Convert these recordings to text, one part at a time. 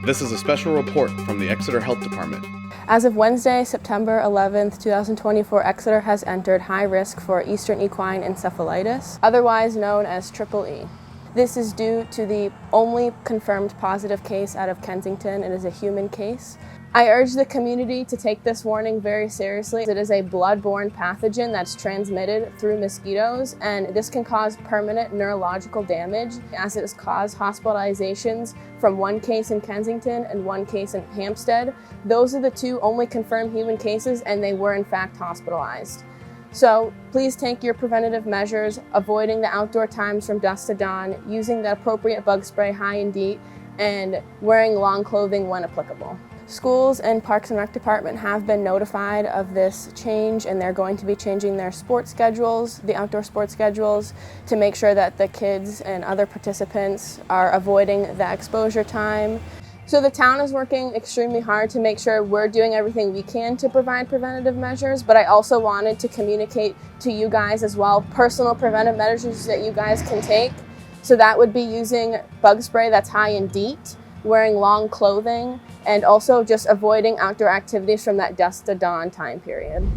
This is a special report from the Exeter Health Department. As of Wednesday, September 11th, 2024, Exeter has entered high risk for Eastern equine encephalitis, otherwise known as EEE. This is due to the only confirmed positive case out of Kensington. It is a human case. I urge the community to take this warning very seriously. It is a blood-borne pathogen that's transmitted through mosquitoes, and this can cause permanent neurological damage, as it has caused hospitalizations from one case in Kensington and one case in Hampstead. Those are the two only confirmed human cases, and they were in fact hospitalized. So please take your preventative measures, avoiding the outdoor times from dusk to dawn, using the appropriate bug spray high and DEET, and wearing long clothing when applicable. Schools and Parks and Rec Department have been notified of this change, and they're going to be changing their sports schedules, the outdoor sports schedules, to make sure that the kids and other participants are avoiding the exposure time. So the town is working extremely hard to make sure we're doing everything we can to provide preventative measures, but I also wanted to communicate to you guys as well personal preventive measures that you guys can take. So that would be using bug spray that's high in DEET, wearing long clothing, and also just avoiding outdoor activities from that dusk to dawn time period.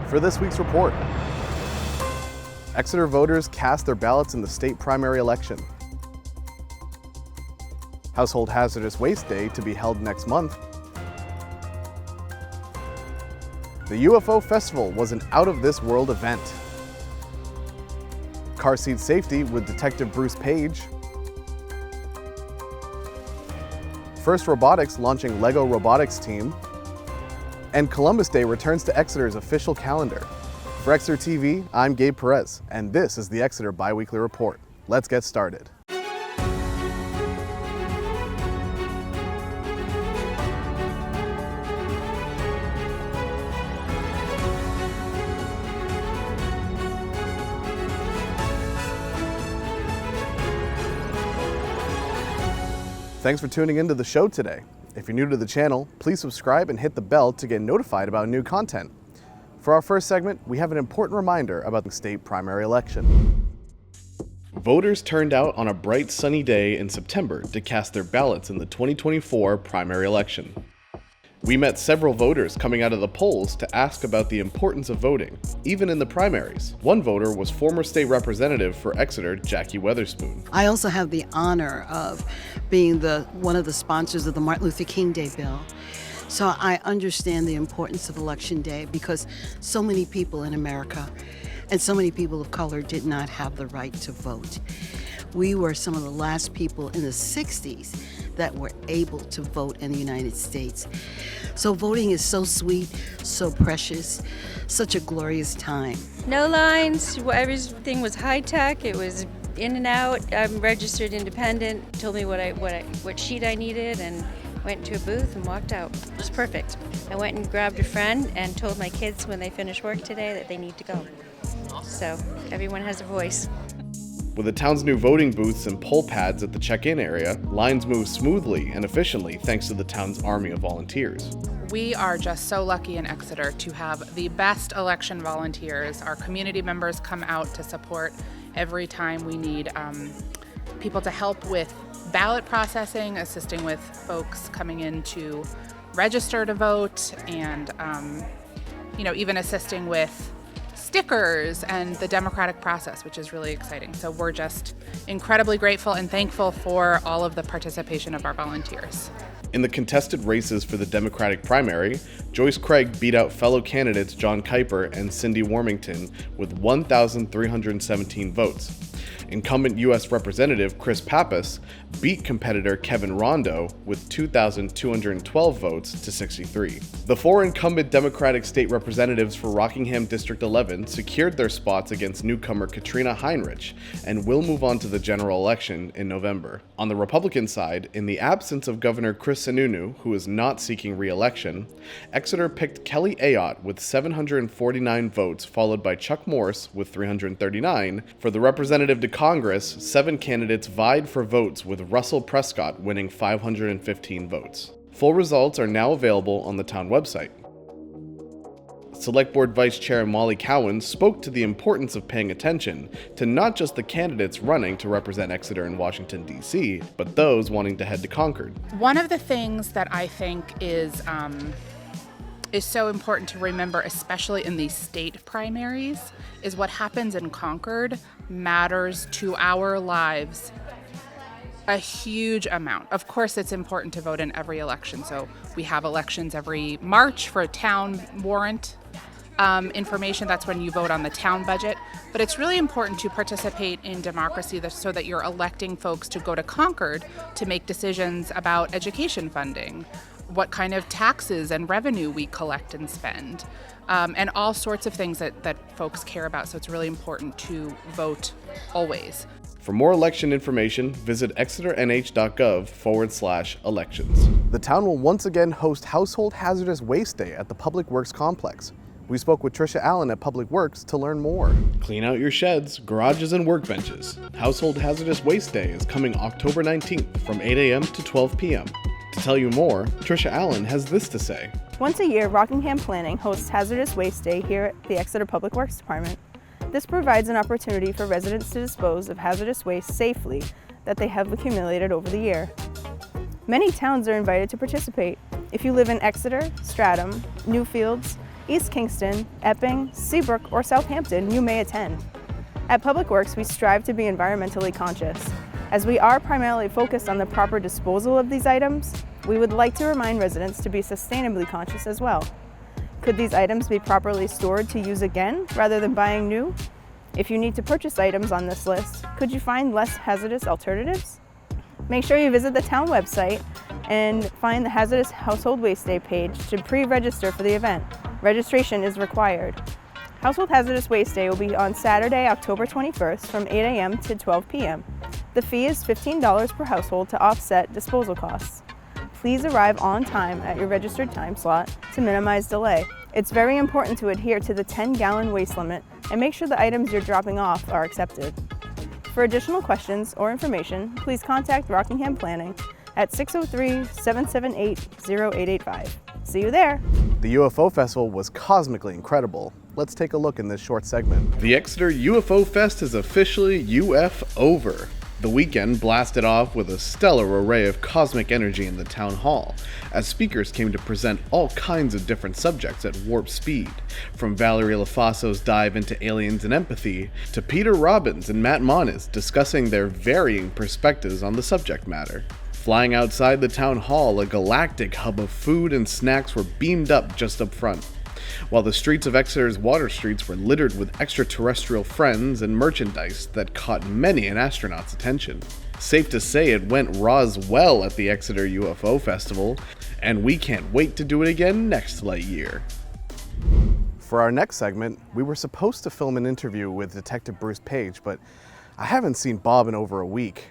For this week's report, Exeter voters cast their ballots in the state primary election. Household Hazardous Waste Day to be held next month. The UFO Festival was an out-of-this-world event. Car seat safety with Detective Bruce Page. First Robotics launching Lego Robotics team. And Columbus Day returns to Exeter's official calendar. For Exeter TV, I'm Gabe Perez, and this is the Exeter Biweekly Report. Let's get started. Thanks for tuning into the show today. If you're new to the channel, please subscribe and hit the bell to get notified about new content. For our first segment, we have an important reminder about the state primary election. Voters turned out on a bright sunny day in September to cast their ballots in the 2024 primary election. We met several voters coming out of the polls to ask about the importance of voting, even in the primaries. One voter was former state representative for Exeter, Jackie Weatherspoon. I also have the honor of being one of the sponsors of the Martin Luther King Day bill. So I understand the importance of Election Day because so many people in America and so many people of color did not have the right to vote. We were some of the last people in the 60s that were able to vote in the United States. So voting is so sweet, so precious, such a glorious time. No lines, everything was high tech, it was in and out. I'm registered independent, told me what sheet I needed, and went to a booth and walked out. It was perfect. I went and grabbed a friend and told my kids when they finish work today that they need to go. So everyone has a voice. With the town's new voting booths and poll pads at the check-in area, lines move smoothly and efficiently thanks to the town's army of volunteers. We are just so lucky in Exeter to have the best election volunteers. Our community members come out to support every time we need people to help with ballot processing, assisting with folks coming in to register to vote, and even assisting with stickers and the democratic process, which is really exciting. So we're just incredibly grateful and thankful for all of the participation of our volunteers. In the contested races for the Democratic primary, Joyce Craig beat out fellow candidates John Kuiper and Cindy Warmington with 1,317 votes. Incumbent U.S. Representative Chris Pappas beat competitor Kevin Rondo with 2,212 votes to 63. The four incumbent Democratic state representatives for Rockingham District 11 secured their spots against newcomer Katrina Heinrich and will move on to the general election in November. On the Republican side, in the absence of Governor Chris Sununu, who is not seeking re-election, Exeter picked Kelly Ayotte with 749 votes, followed by Chuck Morse with 339. For the representative to Congress, 7 candidates vied for votes, with Russell Prescott winning 515 votes. Full results are now available on the town website. Select Board Vice Chair Molly Cowan spoke to the importance of paying attention to not just the candidates running to represent Exeter and Washington, D.C., but those wanting to head to Concord. One of the things that I think is so important to remember, especially in these state primaries, is what happens in Concord matters to our lives a huge amount. Of course, it's important to vote in every election. So we have elections every March for town warrant information. That's when you vote on the town budget. But it's really important to participate in democracy so that you're electing folks to go to Concord to make decisions about education funding, what kind of taxes and revenue we collect and spend, and all sorts of things that folks care about. So it's really important to vote always. For more election information, visit exeternh.gov/elections. The town will once again host Household Hazardous Waste Day at the Public Works Complex. We spoke with Tricia Allen at Public Works to learn more. Clean out your sheds, garages, and workbenches. Household Hazardous Waste Day is coming October 19th from 8 a.m. to 12 p.m. To tell you more, Tricia Allen has this to say. Once a year, Rockingham Planning hosts Hazardous Waste Day here at the Exeter Public Works Department. This provides an opportunity for residents to dispose of hazardous waste safely that they have accumulated over the year. Many towns are invited to participate. If you live in Exeter, Stratham, Newfields, East Kingston, Epping, Seabrook, or Southampton, you may attend. At Public Works, we strive to be environmentally conscious. As we are primarily focused on the proper disposal of these items, we would like to remind residents to be sustainably conscious as well. Could these items be properly stored to use again rather than buying new? If you need to purchase items on this list, could you find less hazardous alternatives? Make sure you visit the town website and find the Hazardous Household Waste Day page to pre-register for the event. Registration is required. Household Hazardous Waste Day will be on Saturday, October 21st from 8 a.m. to 12 p.m. The fee is $15 per household to offset disposal costs. Please arrive on time at your registered time slot to minimize delay. It's very important to adhere to the 10-gallon waste limit and make sure the items you're dropping off are accepted. For additional questions or information, please contact Rockingham Planning at 603-778-0885. See you there! The UFO Festival was cosmically incredible. Let's take a look in this short segment. The Exeter UFO Fest is officially over. The weekend blasted off with a stellar array of cosmic energy in the town hall, as speakers came to present all kinds of different subjects at warp speed, from Valerie LaFasso's dive into aliens and empathy, to Peter Robbins and Matt Monis discussing their varying perspectives on the subject matter. Flying outside the town hall, a galactic hub of food and snacks were beamed up just up front, while the streets of Exeter's water streets were littered with extraterrestrial friends and merchandise that caught many an astronaut's attention. Safe to say it went well at the Exeter UFO Festival, and we can't wait to do it again next light year. For our next segment, we were supposed to film an interview with Detective Bruce Page, but I haven't seen Bob in over a week.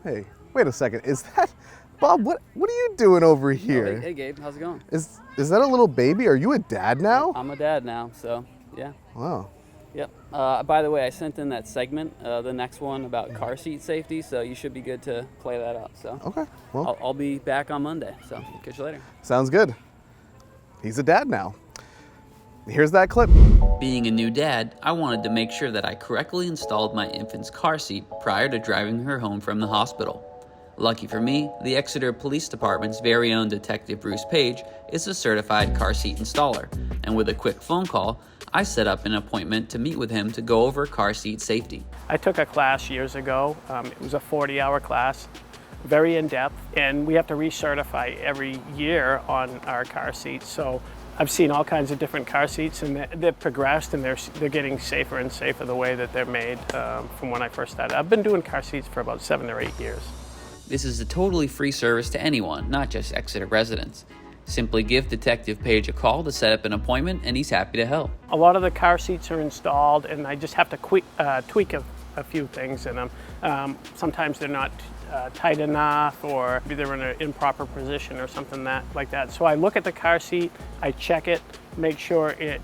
Hey, wait a second, is that... Bob, what are you doing over here? Oh, hey Gabe, how's it going? Is that a little baby? Are you a dad now? I'm a dad now, so yeah. Wow. Yep. By the way, I sent in that segment, the next one about car seat safety, so you should be good to play that up. So okay. Well, I'll be back on Monday, so catch you later. Sounds good. He's a dad now. Here's that clip. Being a new dad, I wanted to make sure that I correctly installed my infant's car seat prior to driving her home from the hospital. Lucky for me, the Exeter Police Department's very own Detective Bruce Page is a certified car seat installer, and with a quick phone call, I set up an appointment to meet with him to go over car seat safety. I took a class years ago. It was a 40-hour class, very in-depth, and we have to recertify every year on our car seats. So I've seen all kinds of different car seats, and they've progressed, and they're getting safer and safer the way that they're made from when I first started. I've been doing car seats for about 7 or 8 years. This is a totally free service to anyone, not just Exeter residents. Simply give Detective Page a call to set up an appointment, and he's happy to help. A lot of the car seats are installed, and I just have to tweak a few things in them. Sometimes they're not tight enough, or maybe they're in an improper position or something like that. So I look at the car seat, I check it, make sure it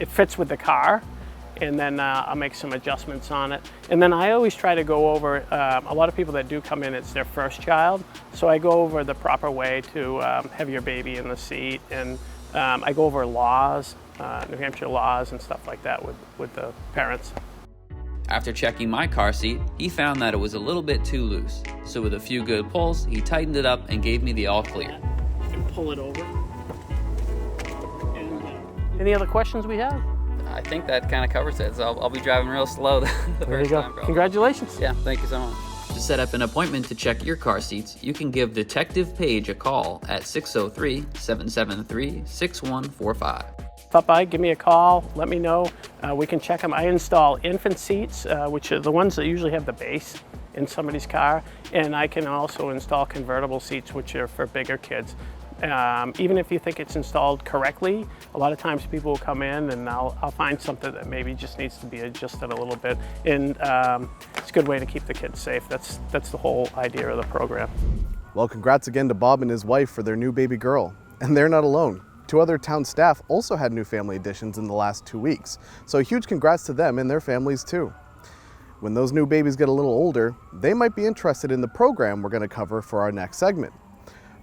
fits with the car, and then I'll make some adjustments on it. And then I always try to go over, a lot of people that do come in, it's their first child, so I go over the proper way to have your baby in the seat and I go over laws, New Hampshire laws and stuff like that with the parents. After checking my car seat, he found that it was a little bit too loose. So with a few good pulls, he tightened it up and gave me the all clear. You can pull it over. Any other questions we have? I think that kind of covers it. So I'll be driving real slow the There you first go. time. Probably. Congratulations. Yeah, thank you so much. To set up an appointment to check your car seats, you can give Detective Page a call at 603-773-6145. Stop by, give me a call, let me know. We can check them. I install infant seats, which are the ones that usually have the base in somebody's car, and I can also install convertible seats, which are for bigger kids. Even if you think it's installed correctly, a lot of times people will come in and I'll find something that maybe just needs to be adjusted a little bit. And it's a good way to keep the kids safe. That's the whole idea of the program. Well, congrats again to Bob and his wife for their new baby girl. And they're not alone. 2 other town staff also had new family additions in the last 2 weeks. So a huge congrats to them and their families too. When those new babies get a little older, they might be interested in the program we're going to cover for our next segment.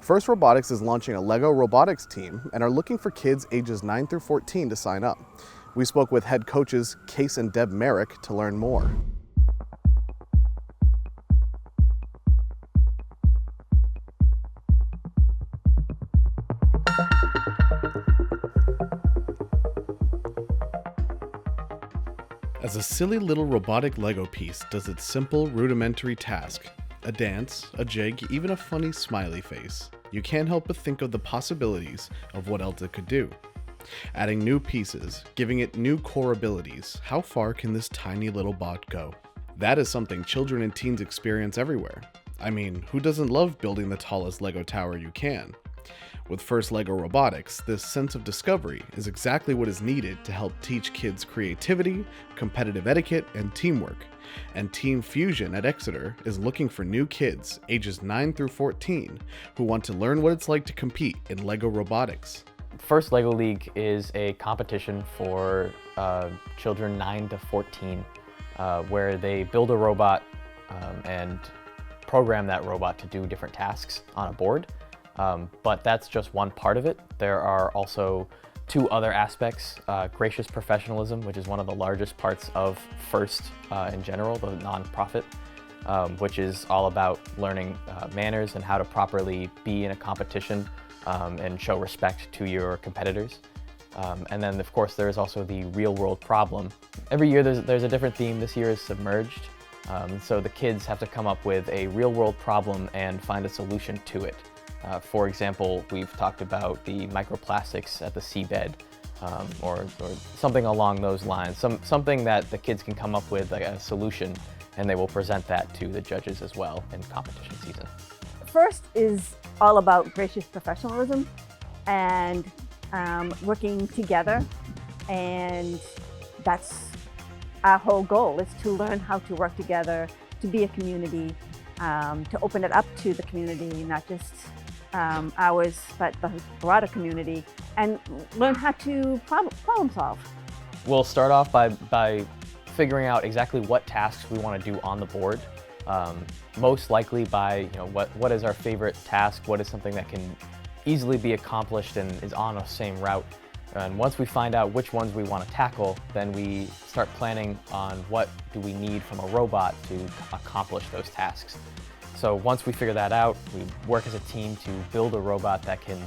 First Robotics is launching a Lego robotics team and are looking for kids ages 9 through 14 to sign up. We spoke with head coaches Case and Deb Merrick to learn more. As a silly little robotic Lego piece does its simple, rudimentary task, a dance, a jig, even a funny smiley face, you can't help but think of the possibilities of what else it could do. Adding new pieces, giving it new core abilities, how far can this tiny little bot go? That is something children and teens experience everywhere. I mean, who doesn't love building the tallest Lego tower you can? With First Lego Robotics, this sense of discovery is exactly what is needed to help teach kids creativity, competitive etiquette, and teamwork. And Team Fusion at Exeter is looking for new kids ages 9 through 14 who want to learn what it's like to compete in Lego robotics. First Lego League is a competition for children 9 to 14 where they build a robot and program that robot to do different tasks on a board. But that's just one part of it. There are also 2 other aspects, gracious professionalism, which is one of the largest parts of FIRST in general, the nonprofit, which is all about learning manners and how to properly be in a competition and show respect to your competitors. And then of course there's also the real world problem. Every year there's a different theme. This year is submerged. So the kids have to come up with a real world problem and find a solution to it. For example, we've talked about the microplastics at the seabed, or something along those lines. Something that the kids can come up with, like a solution, and they will present that to the judges as well in competition season. First is all about gracious professionalism and working together, and that's our whole goal, is to learn how to work together, to be a community, to open it up to the community, not just ours, but the broader community, and learn how to problem solve. We'll start off by figuring out exactly what tasks we want to do on the board. Most likely by, what is our favorite task, what is something that can easily be accomplished and is on the same route. And once we find out which ones we want to tackle, then we start planning on what do we need from a robot to accomplish those tasks. So once we figure that out, we work as a team to build a robot that can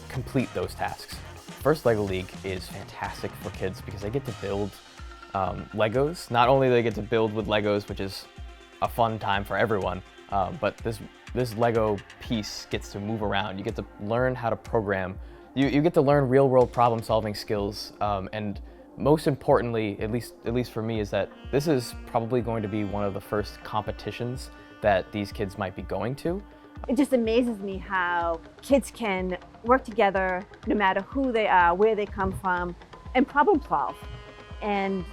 complete those tasks. First Lego League is fantastic for kids because they get to build Legos. Not only do they get to build with Legos, which is a fun time for everyone, but this Lego piece gets to move around. You get to learn how to program. You get to learn real-world problem-solving skills, and most importantly, at least for me, is that this is probably going to be one of the first competitions that these kids might be going to. It just amazes me how kids can work together no matter who they are, where they come from, and problem solve. And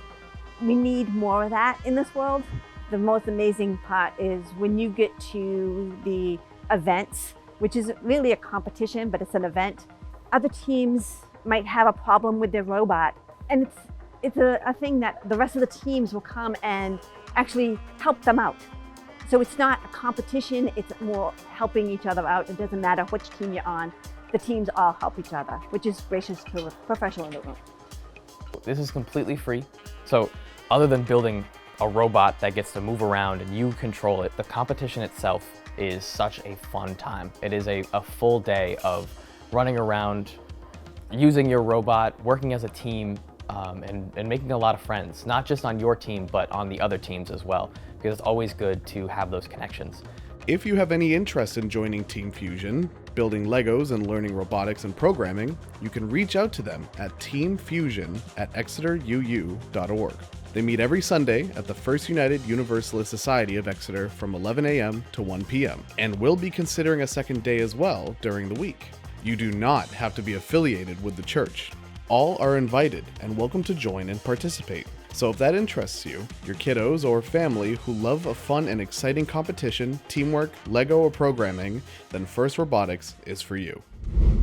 we need more of that in this world. The most amazing part is when you get to the events, which isn't really a competition, but it's an event. Other teams might have a problem with their robot, and it's a thing that the rest of the teams will come and actually help them out. So it's not a competition, it's more helping each other out. It doesn't matter which team you're on. the teams all help each other, which is gracious to the professional in the room. This is completely free. So other than building a robot that gets to move around and you control it, the competition itself is such a fun time. It is a full day of running around, using your robot, working as a team, and making a lot of friends, not just on your team, but on the other teams as well, because it's always good to have those connections. If you have any interest in joining Team Fusion, building Legos and learning robotics and programming, you can reach out to them at teamfusion@exeteruu.org. They meet every Sunday at the First United Universalist Society of Exeter from 11 a.m. to 1 p.m. and will be considering a second day as well during the week. You do not have to be affiliated with the church. All are invited and welcome to join and participate. So if that interests you, your kiddos or family who love a fun and exciting competition, teamwork, Lego, or programming, then First Robotics is for you.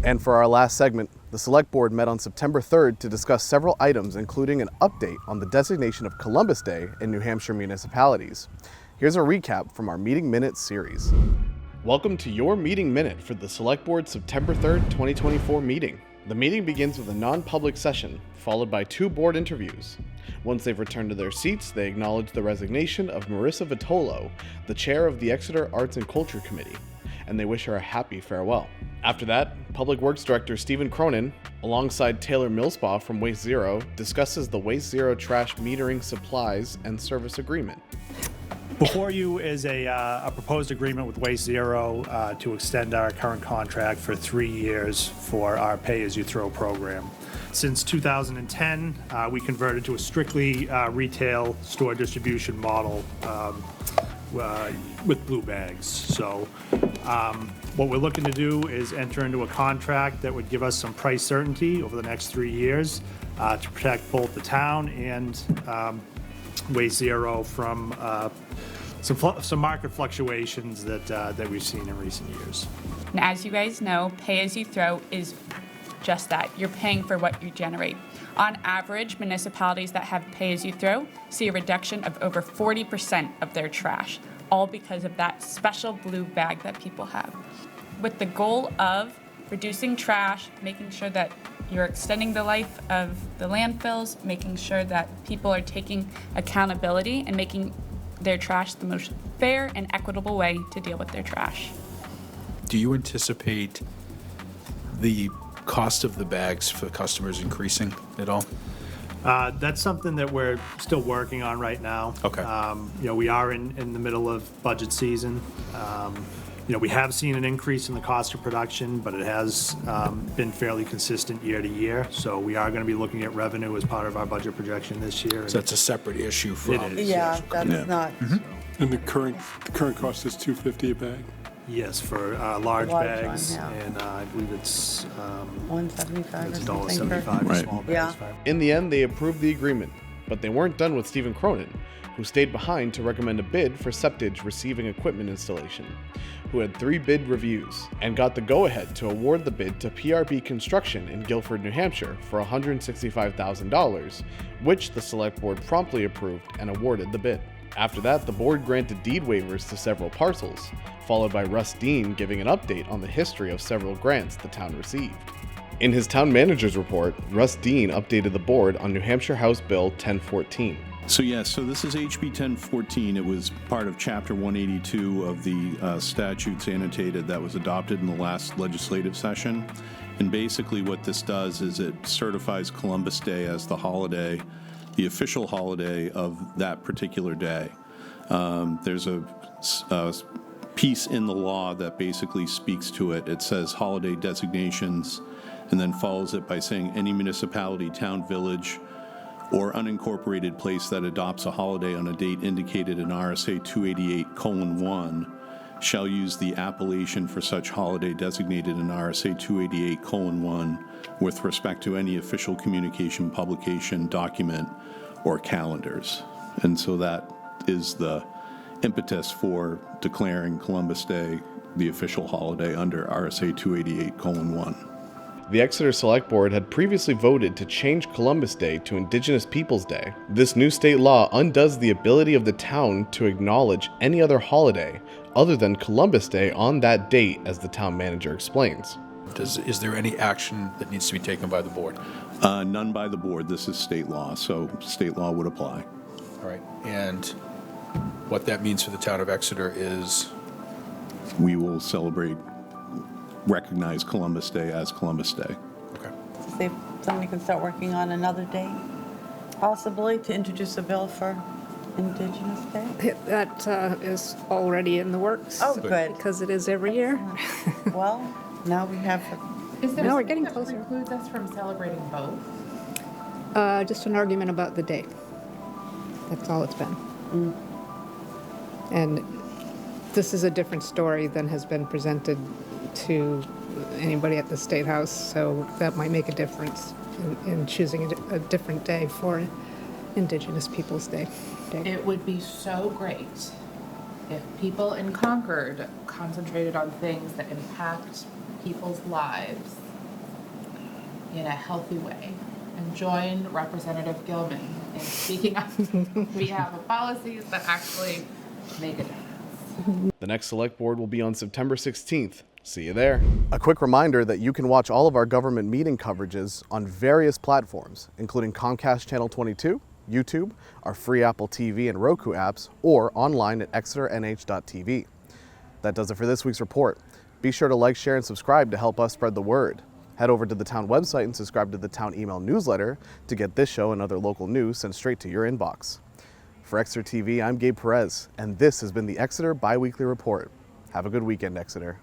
And for our last segment, the Select Board met on September 3rd to discuss several items, including an update on the designation of Columbus Day in New Hampshire municipalities. Here's a recap from our Meeting Minute series. Welcome to your Meeting Minute for the Select Board September 3rd, 2024 meeting. The meeting begins with a non-public session, followed by 2 board interviews. Once they've returned to their seats, they acknowledge the resignation of Marissa Vitolo, the chair of the Exeter Arts and Culture Committee, and they wish her a happy farewell. After that, Public Works Director Stephen Cronin, alongside Taylor Millspaugh from Waste Zero, discusses the Waste Zero trash metering supplies and service agreement. Before you is a proposed agreement with Waste Zero to extend our current contract for 3 years for our pay-as-you-throw program. Since 2010, we converted to a strictly retail store distribution model with blue bags. So what we're looking to do is enter into a contract that would give us some price certainty over the next 3 years to protect both the town and Waste Zero from some market fluctuations that we've seen in recent years. And as you guys know, pay-as-you-throw is just that. You're paying for what you generate. On average, municipalities that have pay-as-you-throw see a reduction of over 40% of their trash, all because of that special blue bag that people have. With the goal of reducing trash, making sure that you're extending the life of the landfills, making sure that people are taking accountability and making their trash the most fair and equitable way to deal with their trash. Do you anticipate the cost of the bags for customers increasing at all? That's something that we're still working on right now. Okay. We are in the middle of budget season. We have seen an increase in the cost of production, but it has been fairly consistent year to year. So we are going to be looking at revenue as part of our budget projection this year. So that's a separate issue from... It is. Yeah, that's not. Mm-hmm. And the current cost is $2.50 a bag? Yes, for large bags, one, yeah. and I believe it's $1.75 it's or something. $1.75 for Right. small bags. Yeah. In the end, they approved the agreement, but they weren't done with Stephen Cronin, who stayed behind to recommend a bid for Septage Receiving Equipment Installation, who had 3 bid reviews, and got the go-ahead to award the bid to PRB Construction in Guilford, New Hampshire for $165,000, which the Select Board promptly approved and awarded the bid. After that, the board granted deed waivers to several parcels, followed by Russ Dean giving an update on the history of several grants the town received. In his town manager's report, Russ Dean updated the board on New Hampshire House Bill 1014. So this is HB 1014. It was part of Chapter 182 of the statutes annotated that was adopted in the last legislative session. And basically what this does is it certifies Columbus Day as the holiday, the official holiday of that particular day. There's a piece in the law that basically speaks to it. It says holiday designations and then follows it by saying any municipality, town, village, or unincorporated place that adopts a holiday on a date indicated in RSA 288:1 shall use the appellation for such holiday designated in RSA 288:1 with respect to any official communication, publication, document, or calendars. And so that is the impetus for declaring Columbus Day the official holiday under RSA 288:1. The Exeter Select Board had previously voted to change Columbus Day to Indigenous Peoples Day. This new state law undoes the ability of the town to acknowledge any other holiday other than Columbus Day on that date, as the town manager explains. Is there any action that needs to be taken by the board? None by the board. This is state law, so state law would apply. All right. And what that means for the town of Exeter is? We will recognize Columbus Day as Columbus Day. Okay. See if somebody can start working on another day, possibly, to introduce a bill for Indigenous Day? That is already in the works. Oh, good. Because it is every year. Well, now we have. Is there No, we're something getting that closer. precludes us from celebrating both? Just an argument about the date. That's all it's been. And this is a different story than has been presented to anybody at the State House, so that might make a difference in choosing a different day for Indigenous Peoples' Day. It would be so great if people in Concord concentrated on things that impact people's lives in a healthy way and join Representative Gilman in speaking on behalf of policies that actually make a difference. The next select board will be on September 16th. See you there. A quick reminder that you can watch all of our government meeting coverages on various platforms, including Comcast Channel 22, YouTube, our free Apple TV and Roku apps, or online at exeternh.tv. That does it for this week's report. Be sure to like, share, and subscribe to help us spread the word. Head over to the town website and subscribe to the town email newsletter to get this show and other local news sent straight to your inbox. For Exeter TV, I'm Gabe Perez, and this has been the Exeter Biweekly Report. Have a good weekend, Exeter.